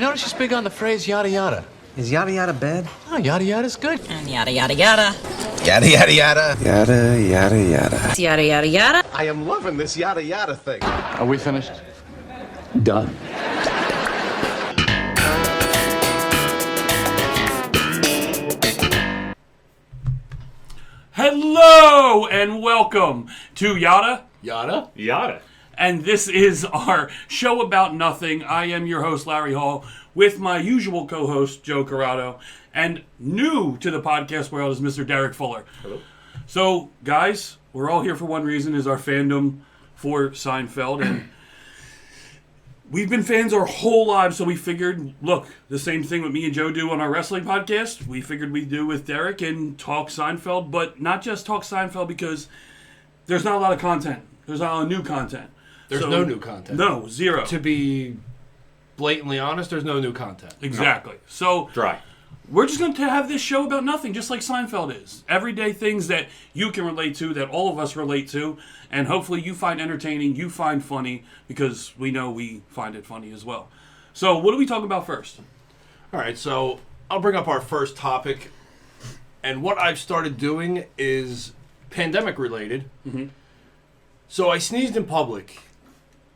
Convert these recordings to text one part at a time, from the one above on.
I noticed she's big on the phrase yada yada. Is yada yada bad? Oh, yada yada's good. And yada yada yada. Yada yada yada. Yada yada yada. It's yada yada yada. I am loving this yada yada thing. Are we finished? Done. Hello and welcome to Yada. Yada. And this is our show about nothing. I am your host, Larry Hall, with my usual co-host, Joe Corrado. And new to the podcast world is Mr. Derek Fuller. Hello. So, guys, we're all here for one reason, is our fandom for Seinfeld. And we've been fans our whole lives, so we figured, look, the same thing what me and Joe do on our wrestling podcast, we figured we'd do with Derek and talk Seinfeld, but not just talk Seinfeld because there's not a lot of content. There's not a lot of new content. There's no new content. No, zero. To be blatantly honest, there's no new content. Exactly. So Dry. we're just going to have this show about nothing, just like Seinfeld is. Everyday things that you can relate to, that all of us relate to, and hopefully you find entertaining, you find funny, because we know we find it funny as well. So what are we talking about first? All right, so I'll bring up our first topic. And what I've started doing is pandemic related. Mm-hmm. So I sneezed in public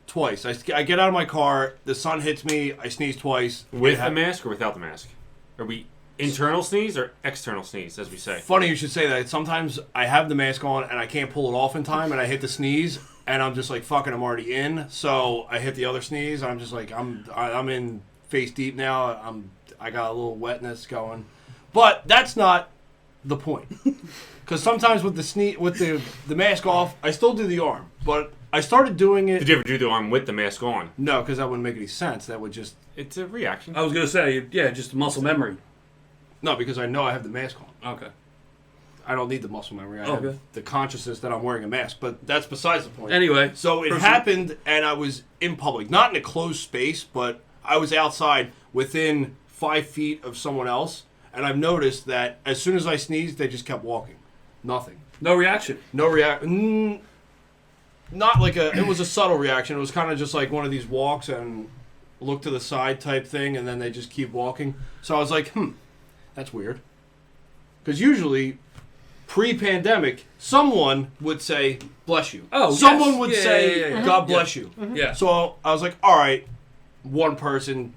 twice. I get out of my car, the sun hits me, I sneeze twice. With the mask or without the mask? Are we internal sneeze or external sneeze, as we say? Funny you should say that. Sometimes I have the mask on and I can't pull it off in time and I hit the sneeze and I'm just like, fucking, I'm already in. So I hit the other sneeze and I'm just like, I'm in face deep now. I got a little wetness going. But that's not the point. Because sometimes with the mask off, I still do the arm. But I started doing it. Did you ever do the arm with the mask on? No, because that wouldn't make any sense. That would just... It's a reaction. I was going to say, yeah, just muscle memory. No, because I know I have the mask on. Okay. I don't need the muscle memory. I Okay. have the consciousness that I'm wearing a mask. But that's besides the point. Anyway. So it happened, and I was in public. Not in a closed space, but I was outside within 5 feet of someone else. And I've noticed that as soon as I sneezed, they just kept walking. Nothing. No reaction. No reaction. Not like it was a subtle reaction. It was kind of just like one of these walks and look to the side type thing, and then they just keep walking. So I was like, that's weird. Because usually, pre-pandemic, someone would say, bless you. Oh, someone yes. would Yeah, say, yeah. God bless you. Yeah. So I was like, all right, one person,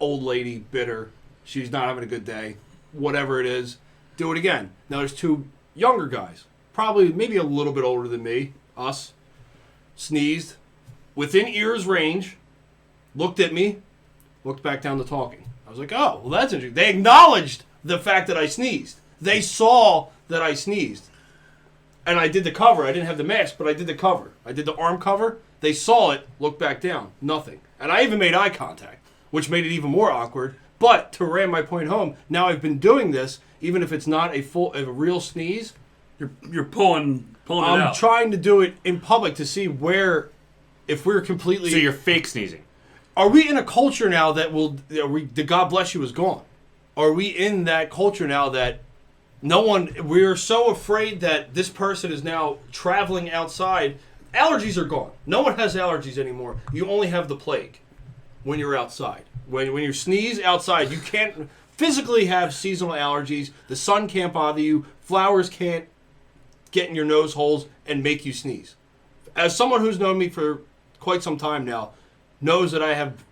old lady, bitter, she's not having a good day, whatever it is, do it again. Now there's two younger guys, probably maybe a little bit older than me, us, sneezed, within ear's range, looked at me, looked back down to talking. I was like, oh, well, that's interesting. They acknowledged the fact that I sneezed. They saw that I sneezed. And I did the cover. I didn't have the mask, but I did the cover. I did the arm cover. They saw it, looked back down. Nothing. And I even made eye contact, which made it even more awkward. But to ram my point home, now I've been doing this, even if it's not a real sneeze. You're pulling it out. I'm trying to do it in public to see if we're completely... So you're fake sneezing. Are we in a culture now that the God bless you is gone? Are we in that culture now that we're so afraid that this person is now traveling outside? Allergies are gone. No one has allergies anymore. You only have the plague when you're outside. When you sneeze outside, you can't physically have seasonal allergies. The sun can't bother you. Flowers can't get in your nose holes and make you sneeze. As someone who's known me for quite some time now, knows that I have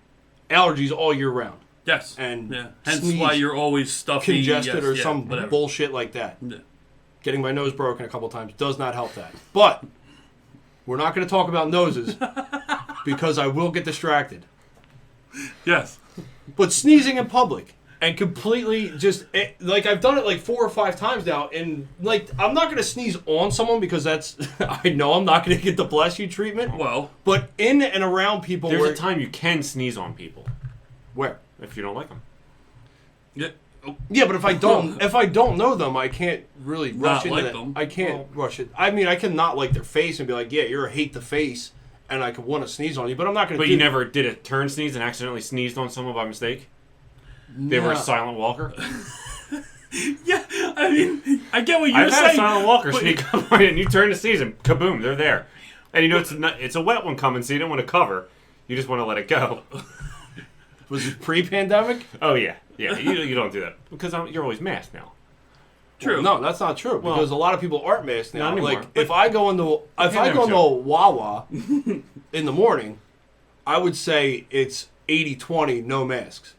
allergies all year round. Yes. And hence sneeze, why you're always stuffy. congested or some whatever. bullshit like that. Yeah. Getting my nose broken a couple times does not help that. But we're not going to talk about noses because I will get distracted. Yes. But sneezing in public and completely I've done it like 4 or 5 times now, and like I'm not going to sneeze on someone because that's I know I'm not going to get the bless you treatment. Well, but in and around people, There's a time you can sneeze on people where if you don't like them. yeah. Yeah, but if I don't know them, I can't really rush into like that. them. I can't rush it. I mean, I can not like their face and be like, yeah, you're a hate the face, and I could want to sneeze on you, but I'm not going to. But you never did a turn sneeze and accidentally sneezed on someone by mistake? They were a silent walker? Yeah, I mean, I get what you're I've saying. had a silent walker but- sneak up on you and you turn to sneeze and kaboom, they're there. And you know it's a wet one coming, so you don't want to cover. You just want to let it go. Was it pre-pandemic? Oh yeah. You don't do that because you're always masked now. True. No, that's not true because a lot of people aren't masked now. Not anymore, Like but- if I go into Wawa in the morning, I would say it's 80-20 no masks.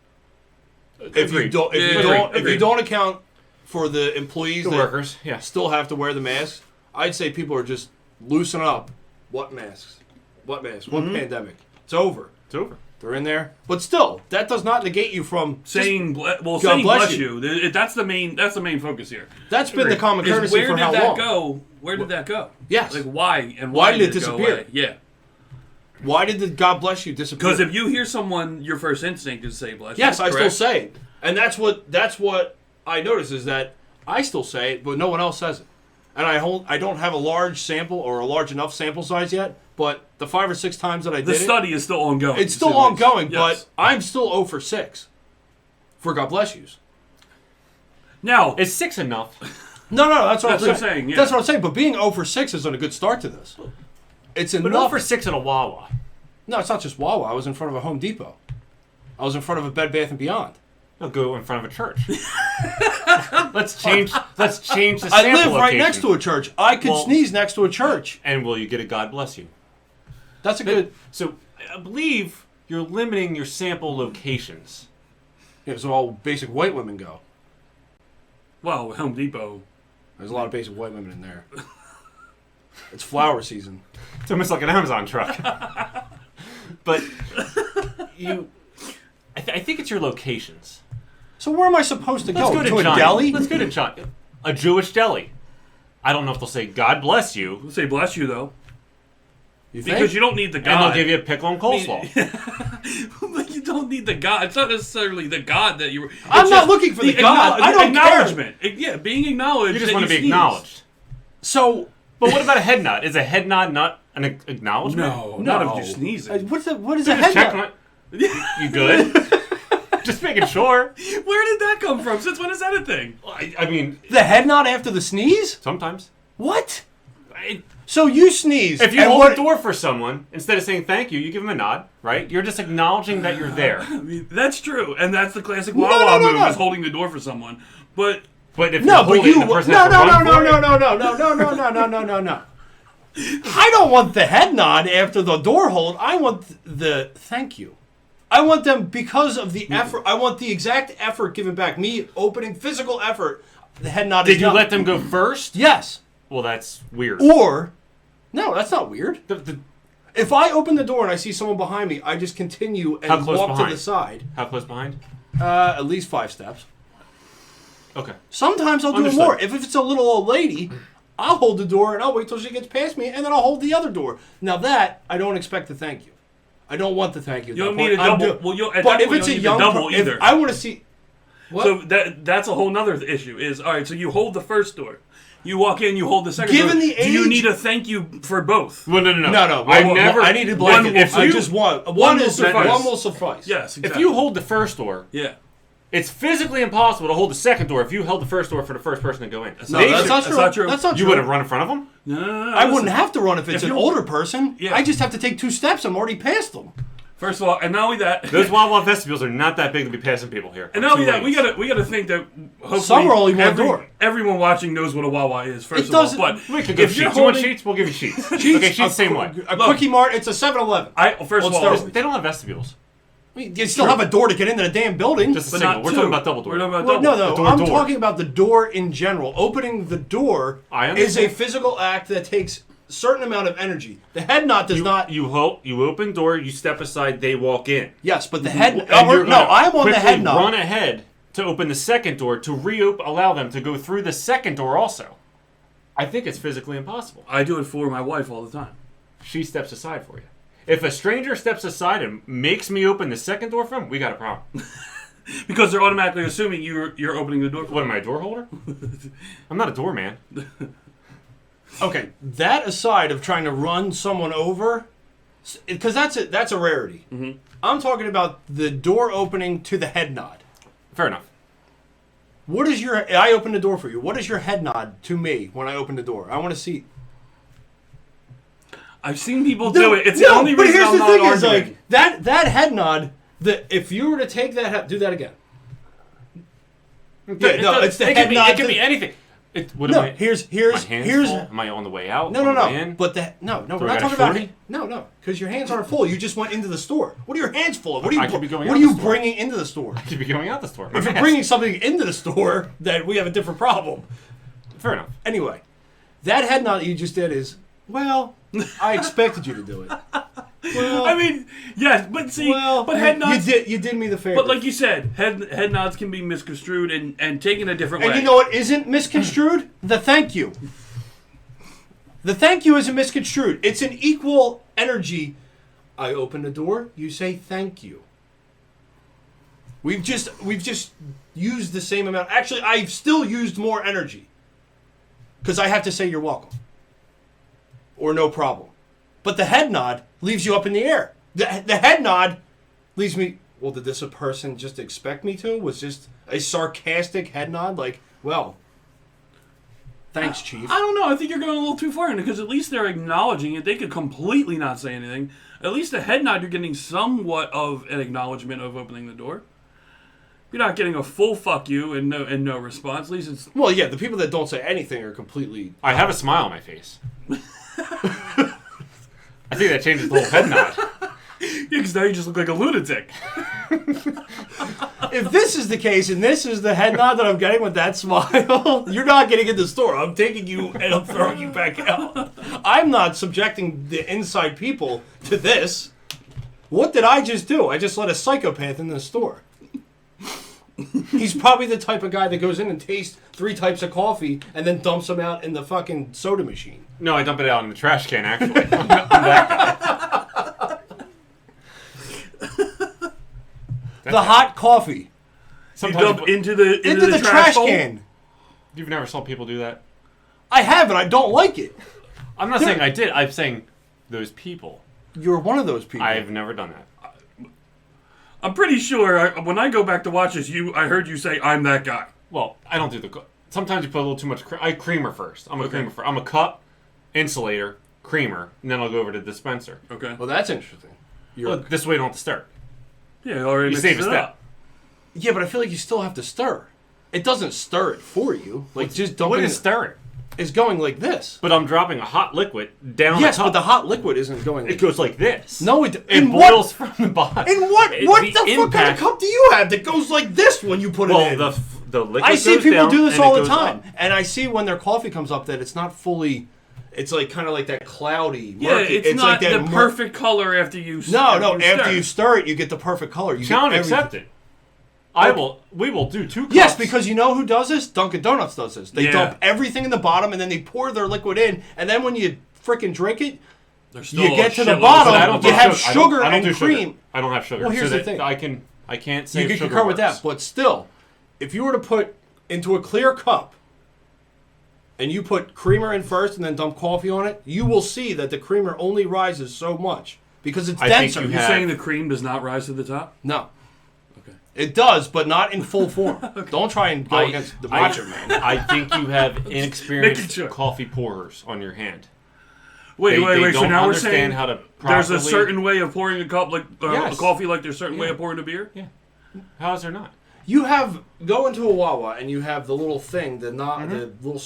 If you Agreed. don't, if you Yeah, don't, agreed. if you don't account for the employees The that workers, yeah. still have to wear the masks, I'd say people are just loosening up. What masks? What masks? What pandemic? It's over. It's over. They're in there, but still, that does not negate you from Saying God saying bless bless you. you. That's the main focus here. That's been the common courtesy Where for did how that long? go? Where did that go? Yes. Like why and Why why, did it go disappear? away? Yeah. Why did the God bless you disappear? Because if you hear someone, your first instinct is to say bless you. yes, I still correct? say it, and that's what I notice is that I still say it, but no one else says it. And I don't have a large sample or a large enough sample size yet, but the 5 or 6 times that I The did study is still ongoing. it's still to say the least. ongoing, Yes. but I'm still 0 for 6 for God bless yous. Now Is 6 enough? No, that's what That's I'm what I'm saying. saying, yeah. That's what I'm saying. But being 0 for 6 isn't a good start to this. It's But enough. for 6 at a Wawa. No, it's not just Wawa. I was in front of a Home Depot. I was in front of a Bed Bath & Beyond. I'll go in front of a church. Let's change the sample I live right location. next to a church. I could Well- sneeze next to a church. And will you get a God bless you? That's a good. So I believe you're limiting your sample locations. Yeah, so all basic white women go. well, Home Depot. There's a lot of basic white women in there. It's flower season. It's almost like an Amazon truck. But I think it's your locations. So where am I supposed to Let's go? go to To a Johnny. deli? Let's go to Johnny. A Jewish deli. I don't know if they'll say God bless you, Let's say bless you though, You think? because you don't need the and God. they'll give you a pickle and coleslaw. But you don't need the God. It's not necessarily the God that you were. I'm it's not just looking for the God. I don't care. acknowledgement. Yeah, being acknowledged. You just that want to be sneezed. acknowledged. So But what about a head nod? Is a head nod not an acknowledgement? No, not if you're sneezing. what is a Just head check nod? You good? Just making sure. Where did that come from? Since when is that a thing? I mean, The head nod after the sneeze? sometimes. What? So you sneeze. If you and hold what- the door for someone, instead of saying thank you, you give them a nod, right? You're just acknowledging that you're there. I mean, that's true, and that's the classic No, Wawa no, move no. is holding the door for someone. But But if No, you but hold you. it and the person has to run for it, No. I don't want the head nod after the door hold. I want the thank you. I want them because of the effort. I want the exact effort given back. Me opening physical effort. The head nod. Did is you done. let them go first? Yes. Well, that's weird. Or no, that's not weird. The- If I open the door and I see someone behind me, I just continue How and close walk behind? to the side. how close behind? At least 5 steps. Okay. Sometimes I'll do Understood. it more. If it's a little old lady, I'll hold the door and I'll wait till she gets past me, and then I'll hold the other door. Now that I don't expect to thank you. I don't want to thank you. at You don't that need point. a I'm double. do- Well, at but that if point, it's you a don't need young the double if either. I want to see. What? So that's a whole nother issue. Is all right. So you hold the first door. You walk in. You hold the second Given door. the Do you age- need a thank you for both? Well, no. no. I one- never. I need a blanket. If I you, just want one one. will Is suffice. one will suffice. Yes. if Exactly. you hold the first door, Yeah. it's physically impossible to hold the second door if you held the first door for the first person to go in. No, Nature- that's not true. That's not true. That's not You true. wouldn't run in front of them. No. I wouldn't have to run if it's If an you- older person. Yeah. I just have to take 2 steps. I'm already past them. First of all, and not only that. Those Wawa vestibules are not that big to be passing people here. And not only Two that, lanes. we gotta think that hopefully Some are only one door. Everyone watching knows what a Wawa is. First It of all, doesn't- but We could go if sheets. you're You want holding, sheets? We'll give you sheets. Sheets, Okay, sheets same way. A Quickie Mart. It's a 7-Eleven. First of all, Let's start- They don't have vestibules. I mean, you still have a door to get into the damn building. Just a but single. not We're two. talking about double door. We're talking about Well, double. no. door I'm door. talking about the door in general. Opening the door I is a understand. physical act that takes a certain amount of energy. The head nod does not. You open door. You step aside. They walk in. Yes, but the head. And No, you're gonna I want the quickly head nod. Run ahead to open the second door to allow them to go through the second door also. I think it's physically impossible. I do it for my wife all the time. She steps aside for you. If a stranger steps aside and makes me open the second door for him, we got a problem. Because they're automatically assuming you're opening the door. What am I, a door holder? I'm not a doorman. Okay, that aside of trying to run someone over, because that's a rarity. Mm-hmm. I'm talking about the door opening to the head nod. Fair enough. What is your? I open the door for you. What is your head nod to me when I open the door? I want to see. I've seen people do it. It's the only but reason here's I'm the not thing: is arguing. like that head nod If you were to take that, do that again. It Yeah, no, it's the head nod. It could be anything. What No, am I, here's my hands here's full? Am I on the way out? no, On no, the way no. in? But we're I not got a talking about 40? no, because your hands aren't full. You just went into the store. What are your hands full of? What are you? I could be going what out are you the store. bringing into the store? I could be going out the store. If you're bringing something into the store, then we have a different problem. Fair enough. Anyway, that head nod that you just did is well. I expected you to do it. Well, I mean, yes, but see, but head nods. You did me the favor. But like you said, head nods can be misconstrued and taken a different way. And you know what isn't misconstrued? The thank you. The thank you isn't misconstrued. It's an equal energy. I open the door, you say thank you. We've just used the same amount. Actually, I've still used more energy. Because I have to say you're welcome. Or no problem. But the head nod leaves you up in the air. The head nod leaves me, well, did this a person just expect me to? Was just a sarcastic head nod? Like, well, thanks, Chief. I don't know. I think you're going a little too far in it because at least they're acknowledging it. They could completely not say anything. At least a head nod, you're getting somewhat of an acknowledgement of opening the door. You're not getting a full fuck you and no response. At least it's Well, yeah, the people that don't say anything are completely... I have a smile on my face. I think that changes the whole head nod. because now you just look like a lunatic. If this is the case, and this is the head nod that I'm getting with that smile, you're not getting in the store. I'm taking you and I'm throwing you back out. I'm not subjecting the inside people to this. What did I just do? I just let a psychopath in the store. He's probably the type of guy that goes in and tastes 3 types of coffee and then dumps them out in the fucking soda machine. No, I dump it out in the trash can, actually. I'm that guy. The hot coffee You Sometimes dump into the trash bowl. can. You've never saw people do that? I have, and I don't like it. I'm not saying I did. I'm saying those people. You're one of those people. I've never done that. I'm pretty sure when I go back to watch this, I heard you say I'm that guy. Well, I don't do the... Sometimes you put a little too much... I creamer first. I'm a creamer first. I'm a cup, insulator, creamer, and then I'll go over to dispenser. Okay. Well, that's interesting. Well, this way you don't have to stir. Yeah, you already You mixed save a it step. up. Yeah, but I feel like you still have to stir. It doesn't stir it for you. Like just What dumping is stirring? is going like this. But I'm dropping a hot liquid down Yes, the cup. but the hot liquid isn't going. It goes like this. No, it It what? boils from the bottom. In what? It- What the fuck kind of impact- cup do you have that goes like this when you put it Well, in? the liquid I see goes people down do this and all it the goes time, up. and I see when their coffee comes up that it's not fully. It's like kind of like that cloudy. Yeah, murky. it's not like that the perfect color after you. No, after stir. you stir it, you get the perfect color. You Challenge get everything. accepted. We will do 2 cups. Yes, because you know who does this? Dunkin' Donuts does this. They Yeah. dump everything in the bottom and then they pour their liquid in, and then when you freaking drink it, There's you still get a to the shitload of bottom, But I don't you do have sugar. I don't sugar and do sugar. cream. I don't have sugar. Well, here's so the thing. I can't say You can sugar concur with that, works. but still, if you were to put into a clear cup and you put creamer in first and then dump coffee on it, you will see that the creamer only rises so much because it's I think denser. you You're have- saying the cream does not rise to the top? No. Okay. It does, but not in full form. Don't try and go against the Macho Man. I think you have inexperienced Making sure. coffee pourers on your hand. Wait. They So don't now we're understand saying how to there's a properly- certain way of pouring a cup, like Yes. a coffee, like there's a certain way Yeah. of pouring a beer. Yeah. How is there not? You go into a Wawa and you have the little thing, the little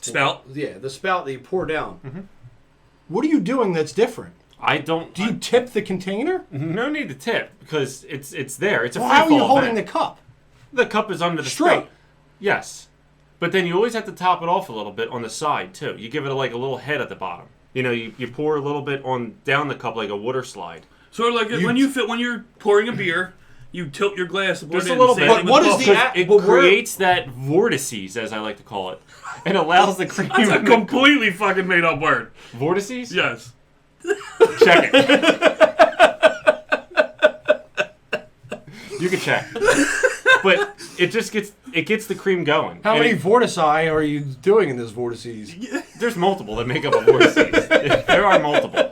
Spout. Yeah, the spout that you pour down. What are you doing that's different? I don't. Do you tip the container? No need to tip because it's there. It's a Well, free how are you fall holding event. the cup? The cup is under the Straight. spout. Yes, but then you always have to top it off a little bit on the side too. You give it like a little head at the bottom. You know, you pour a little bit on down the cup like a water slide. Sort of like when you're pouring a beer, you tilt your glass. To put Just it a in. little Same bit. thing But what with is the coffee. act- It but we're- creates that vortices, as I like to call it, and allows the cream. That's a completely fucking made up word. Vortices? Yes. Check it. You can check. But it just gets the cream going. How And many vortici are you doing in this vortices? there's multiple that make up a vortices. There are multiple.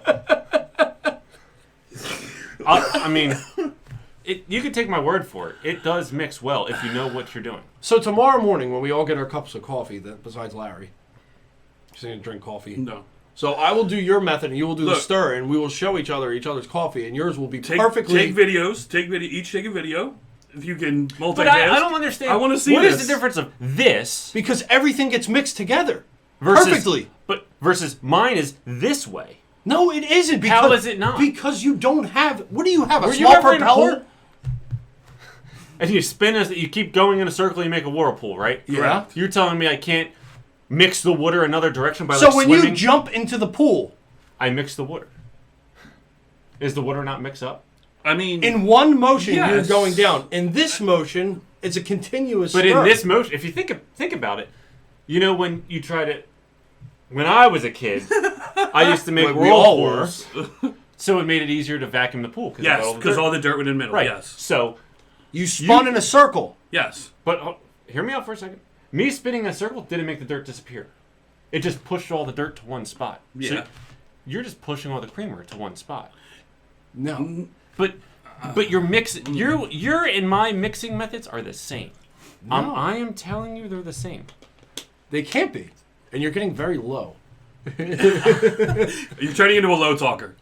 I mean, you can take my word for it. It does mix well if you know what you're doing. So tomorrow morning when we all get our cups of coffee, besides Larry, just gonna drink coffee. No. So I will do your method, and you will do the Look. stir, and we will show each other's coffee, and yours will be Take perfectly. videos. Each take a video. If you can multitask. But I don't understand. I want to see what this. is the difference of this Because everything gets mixed together versus perfectly. but versus mine is this way. No, it isn't. Because, How is it not? Because you don't have. What do you have? A Were you small ever in a propeller? pool? And you spin as you keep going in a circle, you make a whirlpool, right? Yeah. Correct. You're telling me I can't mix the water another direction by So like when swimming? you jump into the pool, I mix the water. Is the water not mixed up? I mean, in one motion you're Yes. going down. In this motion, it's a continuous. But stir. in this motion, if you think about it, you know when you try to. When I was a kid, I used to make Like we all whirlpools, so it made it easier to vacuum the pool. yes, because all the dirt went in the middle. right. Yes. So, you spun in a circle. Yes. but hear me out for a second. Me spinning in a circle didn't make the dirt disappear. It just pushed all the dirt to one spot. Yeah. So you're just pushing all the creamer to one spot. No. But you're mixing. Your and my mixing methods are the same. No. I am telling you, they're the same. They can't be. And you're getting very low. You're turning into a low talker.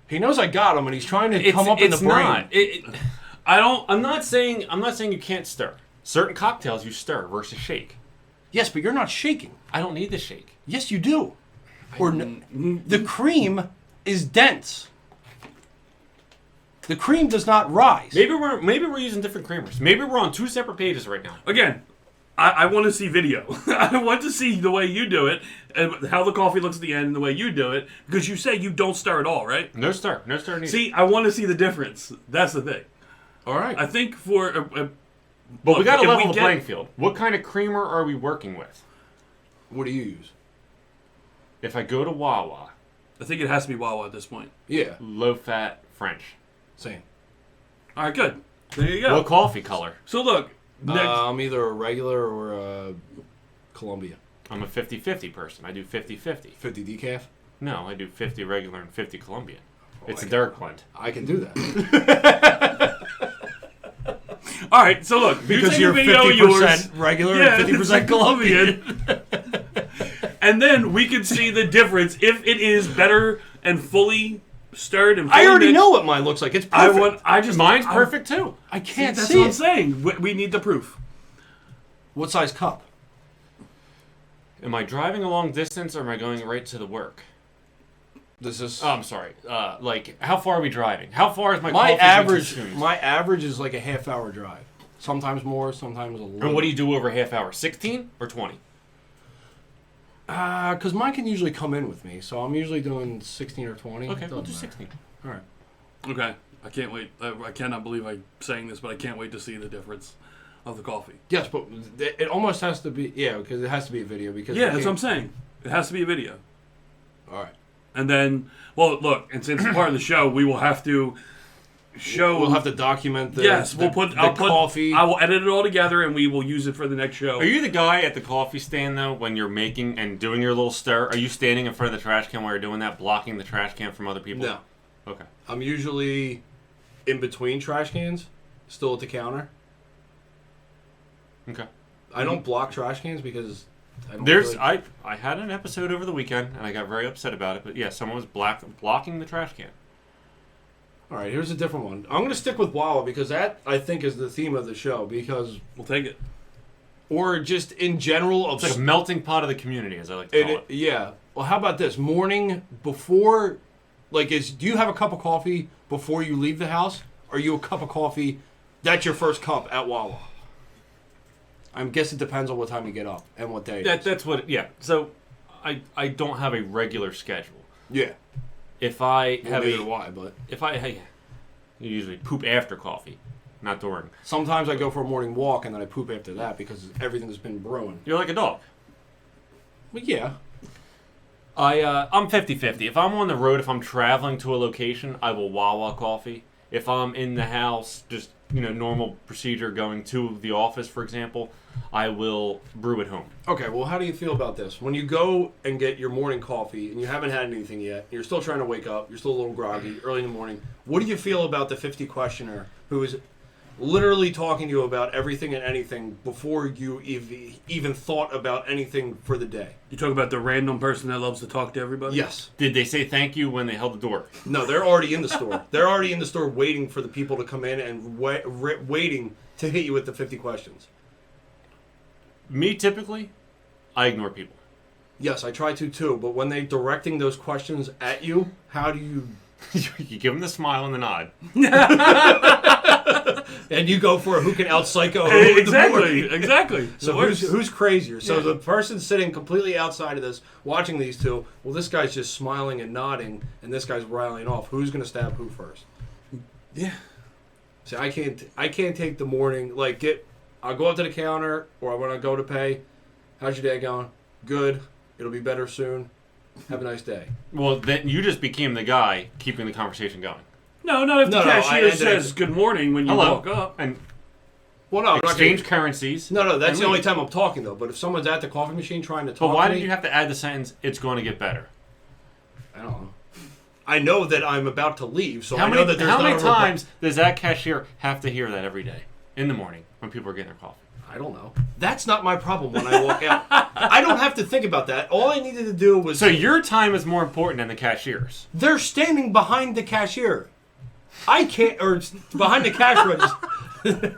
He knows I got him, and he's trying to come up in the brain. Not. I'm not saying you can't stir. Certain cocktails you stir versus shake. Yes, but you're not shaking. I don't need the shake. Yes, you do. The cream is dense. The cream does not rise. Maybe we're using different creamers. Maybe we're on two separate pages right now. Again, I want to see video. I want to see the way you do it, and how the coffee looks at the end, and the way you do it, because you say you don't stir at all, right? No stir needed. See, I want to see the difference. That's the thing. All right. I think for But we got to if level we the get- playing field. What kind of creamer are we working with? What do you use? If I go to Wawa, I think it has to be Wawa at this point. Yeah. low-fat French. Same. All right, good. There you go. What coffee color? So look, next, I'm either a regular or a Columbia. I'm a 50-50 person. I do 50-50. 50 decaf. No, I do 50 regular and 50 Colombian. It's a I- dark blend. I can do that. all right. So look, you Because take you're a video of 50% yours, regular yeah, and 50% Colombian. and then we can see the difference if it is better and fully stirred and fully I already mixed. know what mine looks like. It's perfect. Mine's perfect too. I can't That's see what I'm it. saying. We need the proof. What size cup? Am I driving a long distance or am I going right to the work? This is Oh, I'm sorry. Like, how far are we driving? How far is my my coffee average. consumed? My average is like a half-hour drive. Sometimes more, sometimes a little. And what do you do over a half hour? 16 or 20? Because mine can usually come in with me, so I'm usually doing 16 or 20. Okay, we'll Doesn't do matter. 16. All right. Okay. I can't wait. I cannot believe I'm saying this, but I can't wait to see the difference of the coffee. Yes, but it almost has to be. Yeah, because it has to be a video. Because Yeah, we that's what I'm can't- saying. It has to be a video. All right. And then, well, look, and since it's part of the show, we will have to show. We'll have to document the. Yes, the, we'll put. the I'll put. coffee. I will edit it all together, and we will use it for the next show. Are you the guy at the coffee stand, though, when you're making and doing your little stir? Are you standing in front of the trash can while you're doing that, blocking the trash can from other people? No, Okay. I'm usually in between trash cans, still at the counter. Okay. I don't block trash cans because I don't There's really- I had an episode over the weekend and I got very upset about it, but yeah, someone was blocking the trash can. All right, here's a different one. I'm going to stick with Wawa because that I think is the theme of the show. Because We'll take it. or just in general of It's like a melting pot of the community, as I like to call it. yeah. Well, how about this morning before? Like, do you have a cup of coffee before you leave the house? Or are you a cup of coffee? That's your first cup at Wawa. I guess it depends on what time you get up and what day. That's what. Yeah. So, I don't have a regular schedule. Yeah. If I Well, have neither a do I, but you usually poop after coffee, not during. sometimes I go for a morning walk and then I poop after that because everything's been brewing. You're like a dog. But yeah. I'm 50-50. If I'm on the road, if I'm traveling to a location, I will Wawa coffee. If I'm in the house, just normal procedure going to the office, for example, I will brew at home. Okay, well, how do you feel about this? When you go and get your morning coffee and you haven't had anything yet, you're still trying to wake up, you're still a little groggy, early in the morning, what do you feel about the 50 questioner who is literally talking to you about everything and anything before you even thought about anything for the day. You talk about the random person that loves to talk to everybody? Yes. Did they say thank you when they held the door? No, they're already in the store. They're already in the store waiting for the people to come in and waiting to hit you with the 50 questions. Me, typically, I ignore people. Yes, I try to too, but when they're directing those questions at you, how do you... You give them the smile and the nod. And you go for who can out-psycho who with the board. Exactly. So who's crazier? So the person sitting completely outside of this, watching these two, well, this guy's just smiling and nodding, and this guy's riling off. Who's going to stab who first? Yeah. See, I can't take the morning, like, I'll go up to the counter, or when I go to pay, how's your day going? Good. It'll be better soon. Have a nice day. Well, then you just became the guy keeping the conversation going. No, not if the No, I cashier ended says up- good morning when you Hello. walk up. And Well, no, I'm not exchange gonna, currencies. No, that's and the only leave. time I'm talking, though. But if someone's at the coffee machine trying to But talk why to did me, you have to add the sentence, it's going to get better? I don't know. I know that I'm about to leave, so How I know many, that there's how not many a real- times does that cashier have to hear that every day in the morning when people are getting their coffee? I don't know. That's not my problem when I walk out. I don't have to think about that. All I needed to do was... So your time is more important than the cashier's. They're standing behind the cashier. I can't... Or behind the cash register.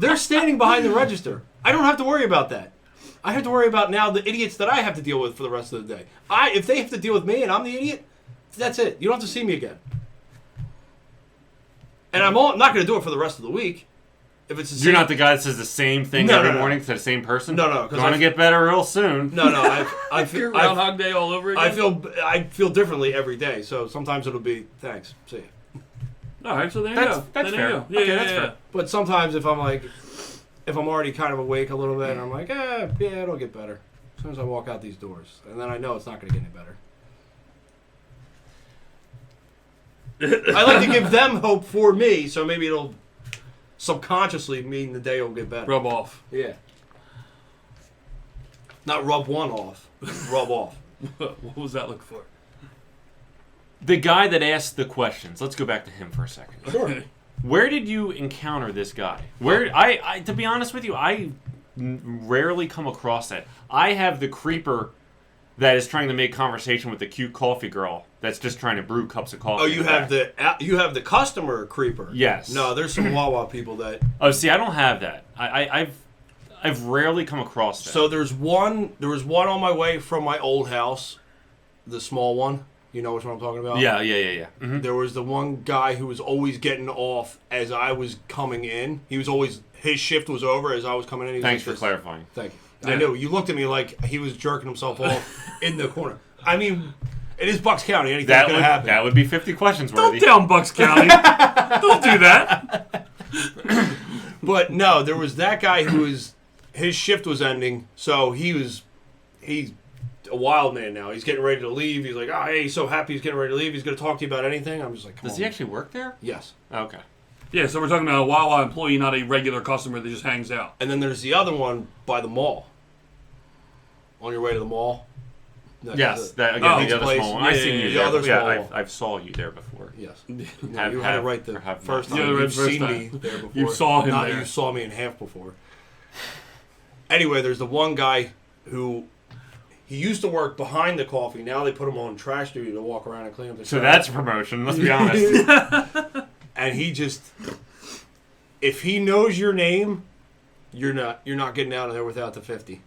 They're standing behind the register. I don't have to worry about that. I have to worry about now the idiots that I have to deal with for the rest of the day. If they have to deal with me and I'm the idiot, that's it. You don't have to see me again. And I'm not going to do it for the rest of the week. If it's the You're same- not the guy that says the same thing No, every no, no. morning to the same person? No, no, 'cause Going to get better real soon. No, I feel... Your Groundhog Day all over again? I feel differently every day, so sometimes it'll be thanks, see ya. All right, so there you That's- go. that's There you fair. go. Yeah, Okay, yeah, that's yeah. fair. But sometimes if I'm already kind of awake a little bit, I'm like, yeah, it'll get better as soon as I walk out these doors, and then I know it's not going to get any better. I like to give them hope for me, so maybe it'll subconsciously mean the day will get better. Rub off. Yeah. Not rub one off, rub off. What was that look for? The guy that asked the questions. Let's go back to him for a second. Sure. Where did you encounter this guy? Where I to be honest with you, I rarely come across that. I have the creeper that is trying to make conversation with the cute coffee girl that's just trying to brew cups of coffee. Oh, in you the have back. the customer creeper. Yes. No, there's some Wawa people that. Oh, see, I don't have that. I've rarely come across that. So there was one on my way from my old house, the small one. You know which one I'm talking about? yeah. Mhm. There was the one guy who was always getting off as I was coming in. He was always, his shift was over as I was coming in. He was Thanks like for this. clarifying. Thank you. Yeah. I knew. You looked at me like he was jerking himself off in the corner. I mean, it is Bucks County. Anything's That going would to happen. that would be 50 questions Don't worthy. down Bucks County. Don't do that. But no, there was that guy who was, his shift was ending, so he's a wild man now. He's getting ready to leave. He's like, hey, he's so happy he's getting ready to leave. He's going to talk to you about anything. I'm just like, come Does on. he actually work there? Yes. Okay. Yeah, so we're talking about a Wawa employee, not a regular customer that just hangs out. And then there's the other one by the mall. On your way to the mall. Yes, that again, Oh, the other place. small one. Yeah, I've yeah, seen yeah, you the there. other Yeah, small one. I've saw you there before. Yes. No, Have- you had have- it right the or have first not. time. Yeah, the You've first seen time. me there before. You saw him Not there. you saw me in half before. Anyway, there's the one guy who he used to work behind the coffee. Now they put him on trash duty to walk around and clean up the So trash. that's a promotion. Let's be honest. And he just, if he knows your name, you're not getting out of there without the 50.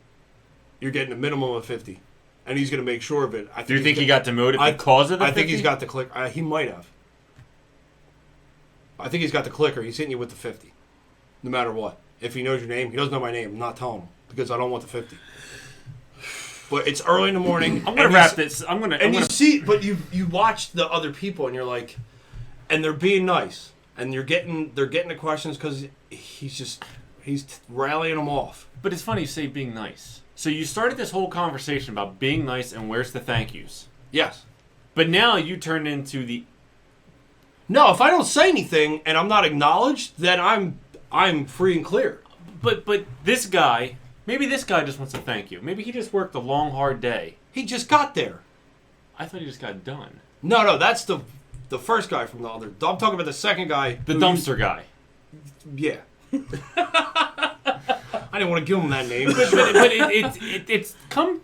You're getting a minimum of 50, and he's going to make sure of it. Do you think he got demoted because of the I think 50? he's got the click. He might have. I think he's got the clicker. He's hitting you with the 50, no matter what. If he knows your name, he doesn't know my name. I'm not telling him because I don't want the 50. But it's early in the morning. I'm gonna wrap this. I'm gonna. And you see, but you watch the other people, and you're like, and they're being nice, and they're getting the questions because he's rallying them off. But it's funny you say being nice. So you started this whole conversation about being nice and where's the thank yous. Yes. But now you turned into the. No, if I don't say anything and I'm not acknowledged, then I'm free and clear. But this guy, maybe this guy just wants to thank you. Maybe he just worked a long, hard day. He just got there. I thought he just got done. No, that's the first guy from the other. I'm talking about the second guy. The who dumpster guy. Yeah. I didn't want to give him that name. but it's come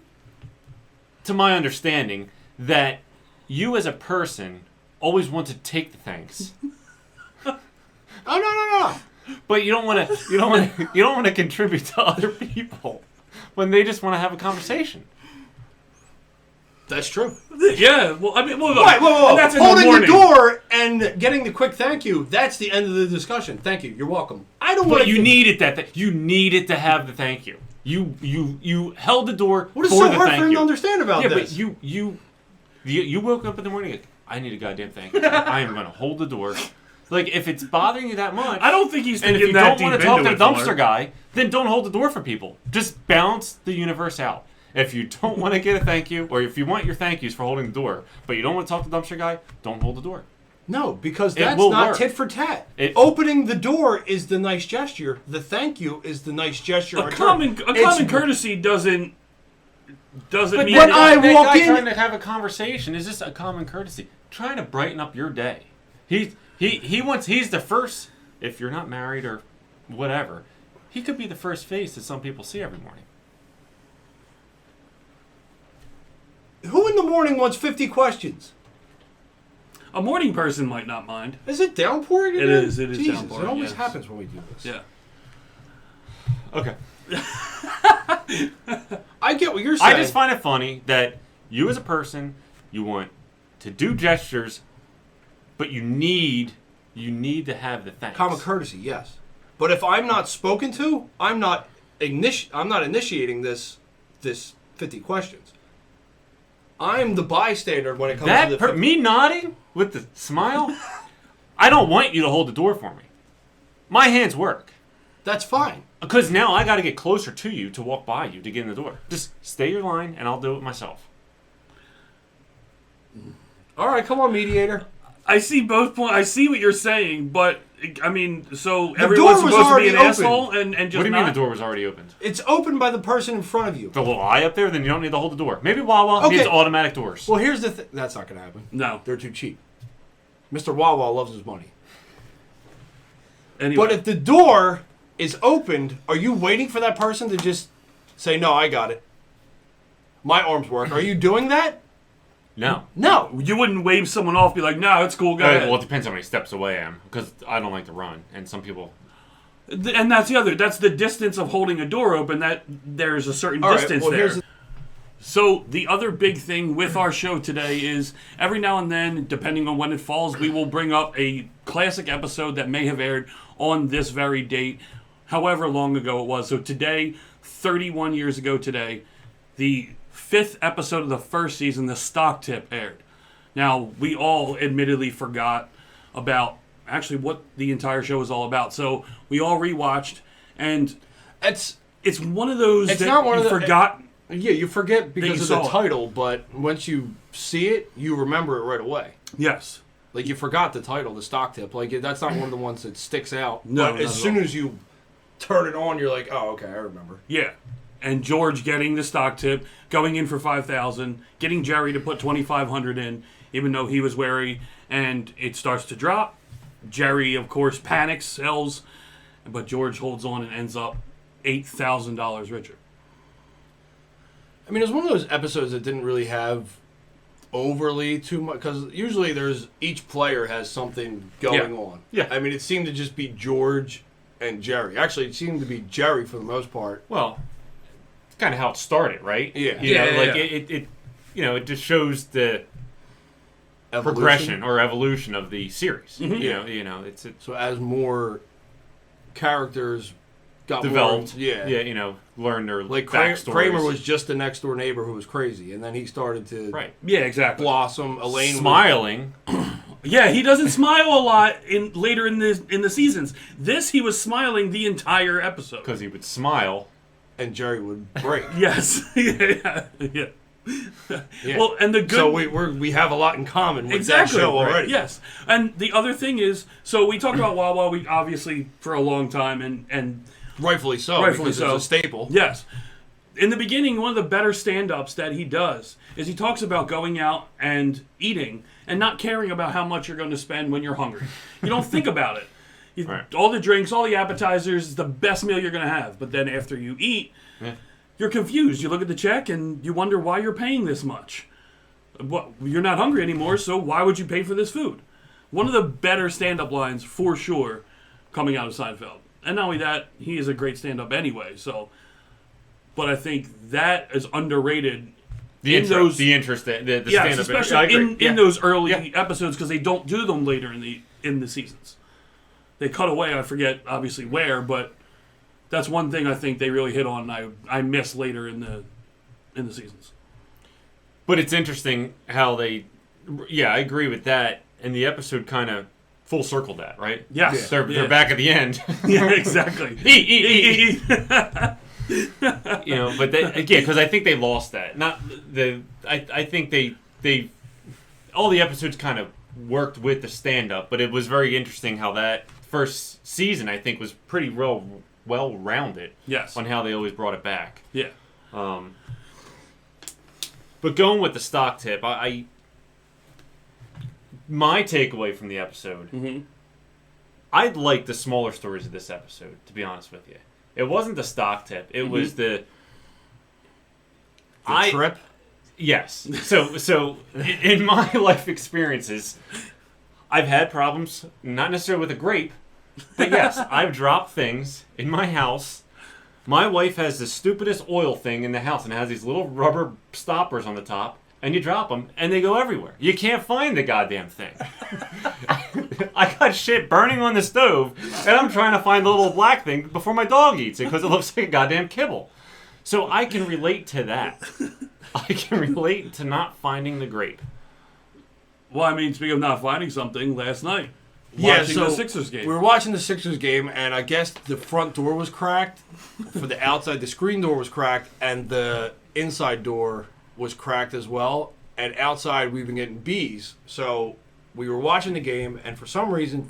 to my understanding that you as a person always want to take the thanks, Oh no. but you don't want to contribute to other people when they just want to have a conversation. That's true. Yeah, well, I mean, well, Right, whoa. and that's in Holding the the morning. door and getting the quick thank you, that's the end of the discussion. Thank you. You're welcome. I don't want But to... you needed that. You needed to have the thank you. You held the door What is for so the hard thank for him you. to understand about Yeah, this? but you woke up in the morning like, I need a goddamn thank you. I am going to hold the door. Like, if it's bothering you that much, I don't think he's and thinking if you that don't want deep to talk into to it, the dumpster Fuller. guy, then don't hold the door for people. Just balance the universe out. If you don't want to get a thank you, or if you want your thank yous for holding the door, but you don't want to talk to the dumpster guy, don't hold the door. No, because It that's will not work. tit for tat. It- Opening the door is the nice gesture. The thank you is the nice gesture. A common courtesy doesn't But mean when that, I that walk guy in- trying to have a conversation is just a common courtesy, trying to brighten up your day. He's the first. If you're not married or whatever, he could be the first face that some people see every morning. Who in the morning wants 50 questions? a morning person might not mind. Is it downpouring again? It is Jesus, downpouring, It always yes. happens when we do this. Yeah. Okay. I get what you're saying. I just find it funny that you as a person, you want to do gestures, but you need to have the thanks. common courtesy, yes. But if I'm not spoken to, I'm not initiating this 50 questions. I'm the bystander when it comes to the 50. Me nodding with the smile, I don't want you to hold the door for me. My hands work. That's fine. Because now I got to get closer to you to walk by you to get in the door. Just stay your line, and I'll do it myself. All right, come on, mediator. I see both points. I see what you're saying, but I mean, so door everyone's was supposed to be already an open. asshole and just What do you mean not? the door was already opened? It's opened by the person in front of you. The little eye up there? Then you don't need to hold the door. Maybe Wawa Okay. needs automatic doors. Well, here's the thing. That's not going to happen. No. They're too cheap. Mr. Wawa loves his money. Anyway, But if the door is opened, are you waiting for that person to just say, no, I got it? My arms work. Are you doing that? No. No. you wouldn't wave someone off, be like, "No, it's cool, go ahead." Well, it depends how many steps away I am. Because I don't like to run. And some people... And that's the other. That's the distance of holding a door open. That there's a certain All right, distance well, there. here's the- So the other big thing with our show today is every now and then, depending on when it falls, we will bring up a classic episode that may have aired on this very date, however long ago it was. So today, 31 years ago today, the 5th episode of the first season, The Stock Tip, aired. Now, we all admittedly forgot about actually what the entire show is all about. So we all rewatched, and It's one of those It's that not one you of the- forgot. yeah, you forget because you of saw the it. title, but once you see it, you remember it right away. Yes. Like, you forgot the title, the stock tip. Like, that's not one of the ones that sticks out. No, but not as at soon all. as you turn it on, you're like, oh, okay, I remember. Yeah. And George getting the stock tip, going in for $5,000, getting Jerry to put $2,500 in, even though he was wary, and it starts to drop. Jerry, of course, panics, sells, but George holds on and ends up $8,000 richer. I mean, it was one of those episodes that didn't really have overly too much, because usually each player has something going on. Yeah. I mean, it seemed to just be George and Jerry. Actually, it seemed to be Jerry for the most part. Well, it's kind of how it started, right? Yeah. You know, Yeah, like yeah. it it just shows the Evolution. progression or evolution of the series. Mm-hmm. You know, it's So as more characters got developed. more, yeah. Learn their Like backstories. Kramer was just the next door neighbor who was crazy, and then he started to right. Yeah, exactly. blossom. Elaine was- Smiling. Yeah, he doesn't smile a lot later in the seasons. This, he was smiling the entire episode. Because he would smile. and Jerry would break. Yes. yeah. Yeah. Well, and the good... So we have a lot in common with Exactly. that show right. already. Yes. And the other thing is, so we talked about Wawa, we obviously for a long time, and Rightfully so. Rightfully because so. It's a staple. yes. In the beginning, one of the better stand-ups that he does is he talks about going out and eating and not caring about how much you're going to spend when you're hungry. You don't think about it. Right. All the drinks, all the appetizers, is the best meal you're going to have. But then after you eat, you're confused. You look at the check and you wonder why you're paying this much. Well, you're not hungry anymore, so why would you pay for this food? One of the better stand-up lines, for sure, coming out of Seinfeld. And not only that, he is a great stand-up anyway. So, but I think that is underrated. The those, stand-up, especially in Yeah. those early episodes, because they don't do them later in the seasons. They cut away. I forget obviously where, but that's one thing I think they really hit on. I miss later in the seasons. But it's interesting how they, I agree with that. And the episode kind of full circled that, right? Yes. They're back at the end. Yeah, exactly. Eat. But because I think they lost that. I think they all the episodes kind of worked with the stand-up, but it was very interesting how that first season, I think, was pretty well-rounded. Yes. On how they always brought it back. Yeah. But going with the stock tip, my takeaway from the episode, I liked the smaller stories of this episode, to be honest with you. It wasn't the stock tip. It was the trip? Yes. So in my life experiences, I've had problems, not necessarily with a grape, but yes, I've dropped things in my house. My wife has the stupidest oil thing in the house and has these little rubber stoppers on the top, and you drop them, and they go everywhere. You can't find the goddamn thing. I got shit burning on the stove, and I'm trying to find the little black thing before my dog eats it because it looks like a goddamn kibble. So I can relate to that. I can relate to not finding the grape. Well, I mean, speaking of not finding something, last night, watching the Sixers game. We were watching the Sixers game, and I guess the front door was cracked. For the outside, the screen door was cracked, and the inside door was cracked as well. And outside, we've been getting bees. So we were watching the game, and for some reason,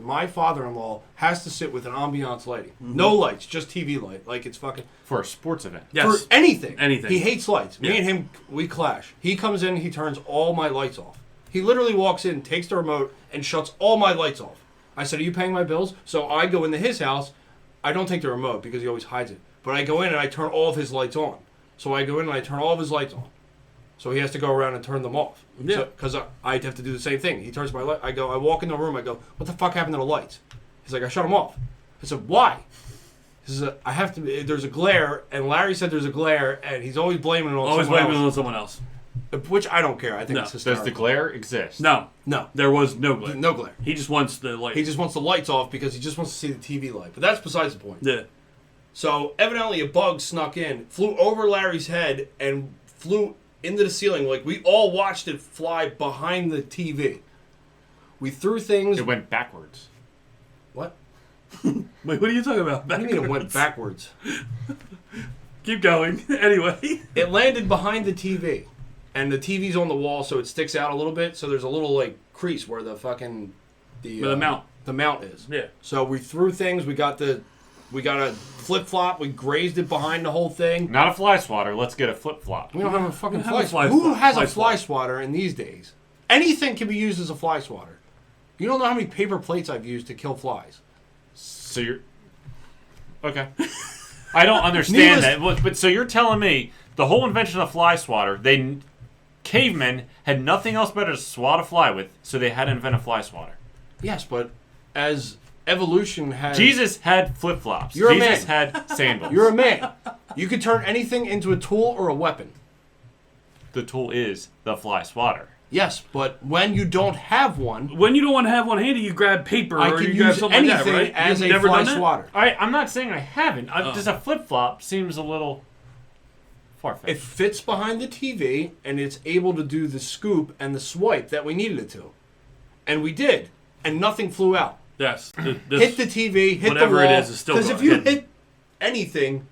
my father-in-law has to sit with an ambiance lighting. No lights, just TV light. Like it's fucking... For a sports event. Yes. For anything. Anything. He hates lights. Me and him, we clash. He comes in, he turns all my lights off. He literally walks in, takes the remote, and shuts all my lights off. I said, are you paying my bills? So I go into his house. I don't take the remote because he always hides it. But I go in and I turn all of his lights on. So I go in and I turn all of his lights on. So he has to go around and turn them off. Yeah. Because I have to do the same thing. He turns my light. I walk in the room. I go, what the fuck happened to the lights? He's like, I shut them off. I said, why? He says, I have to. There's a glare, and Larry said there's a glare, and he's always blaming it on someone else. Which I don't care. I think it's hysterical. Does the glare exist? No. There was no glare. No glare. He just wants the light. He just wants the lights off because he just wants to see the TV light. But that's besides the point. Yeah. So evidently a bug snuck in, flew over Larry's head, and flew into the ceiling. Like we all watched it fly behind the TV. We threw things. It went backwards. What? Wait, what are you talking about? What do you mean it went backwards? Keep going. Anyway. It landed behind the TV. And the TV's on the wall, so it sticks out a little bit. So there's a little like crease where the fucking Where the mount. The mount is. Yeah. So we threw things. We got a flip flop. We grazed it behind the whole thing. Not a fly swatter. Let's get a flip flop. We don't have a fucking have a fly. Who has a fly swatter in these days? Anything can be used as a fly swatter. You don't know how many paper plates I've used to kill flies. So you're okay. I don't understand that. But so you're telling me the whole invention of fly swatter, cavemen had nothing else better to swat a fly with, so they had to invent a fly swatter. Yes, but as evolution has... Jesus had flip-flops. You're Jesus a man. had sandals. You're a man. You could turn anything into a tool or a weapon. The tool is the fly swatter. Yes, but when you don't have one... When you don't want to have one handy, you grab paper I or can you grab use something like anything that, right? as You've a never fly done that? swatter. I'm not saying I haven't. Just a flip-flop seems a little far-fetched. It fits behind the TV, and it's able to do the scoop and the swipe that we needed it to. And we did. And nothing flew out. Yes. Hit the TV, hit the wall. whatever it is still Because going if you hidden. hit anything,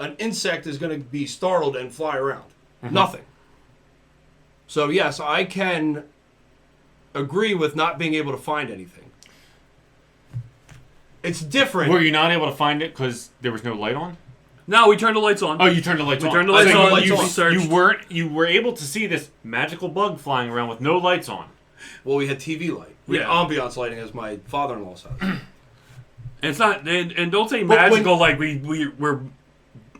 an insect is going to be startled and fly around. Nothing. So yes, I can agree with not being able to find anything. It's different. Were you not able to find it because there was no light on? No, we turned the lights on. Oh, you turned the lights on. turned the lights So on. lights you, on. Searched. You were able to see this magical bug flying around with no lights on. Well, we had TV light. We had Yeah. ambiance lighting, as my father-in-law says. And it's not, and don't say But when- magical like we were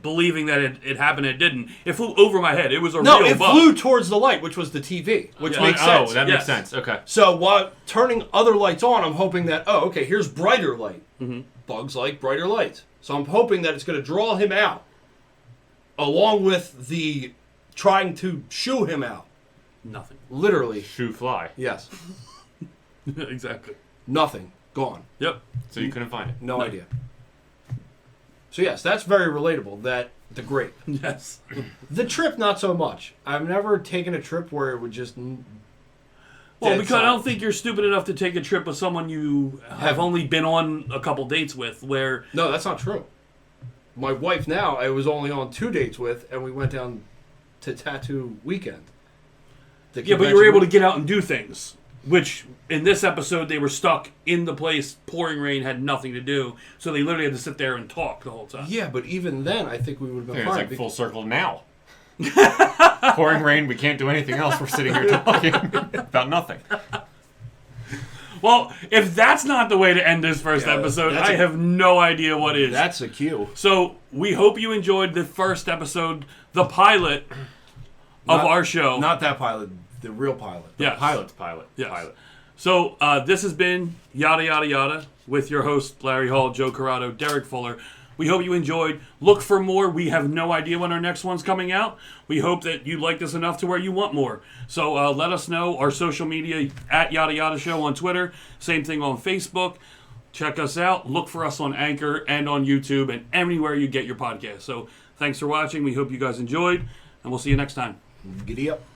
believing that it happened. It didn't. It flew over my head. It was a No, real it bug. flew towards the light, which was the TV, which Yeah. makes Oh, sense. that makes Yes. sense. Okay. So while turning other lights on, I'm hoping that, oh, okay, here's brighter light. Mm-hmm. Bugs like brighter lights. So I'm hoping that it's going to draw him out, along with the trying to shoo him out. Nothing. Literally, Shoe fly. yes. Exactly. Nothing. Gone. Yep. So you couldn't find it. No idea. So yes, that's very relatable, that the grape. Yes. The trip, not so much. I've never taken a trip where it would just... Well, dead because I don't silence. think you're stupid enough to take a trip with someone you have only been on a couple dates with, where No, that's not true. My wife now, I was only on 2 dates with, and we went down to Tattoo Weekend. The yeah, but you were convention able to week- get out and do things. Which in this episode they were stuck in the place, pouring rain, had nothing to do, so they literally had to sit there and talk the whole time. Yeah, but even then, I think we would have been It's fine. like because- full circle now. Pouring rain, we can't do anything else. We're sitting here talking about nothing. Well, if that's not the way to end this first Yeah, episode, that's I a- have no idea what is. That's a cue. So we hope you enjoyed the first episode, the pilot of Not- our show. Not that pilot, the real pilot. Yes. Pilot. Yes. Pilot. So this has been Yada Yada Yada with your host Larry Hall, Joe Corrado, Derek Fuller. We hope you enjoyed. Look for more. We have no idea when our next one's coming out. We hope that you liked us enough to where you want more. So let us know. Our social media at Yada Yada Show on Twitter. Same thing on Facebook. Check us out. Look for us on Anchor and on YouTube and anywhere you get your podcast. So thanks for watching. We hope you guys enjoyed, and we'll see you next time. Giddy up.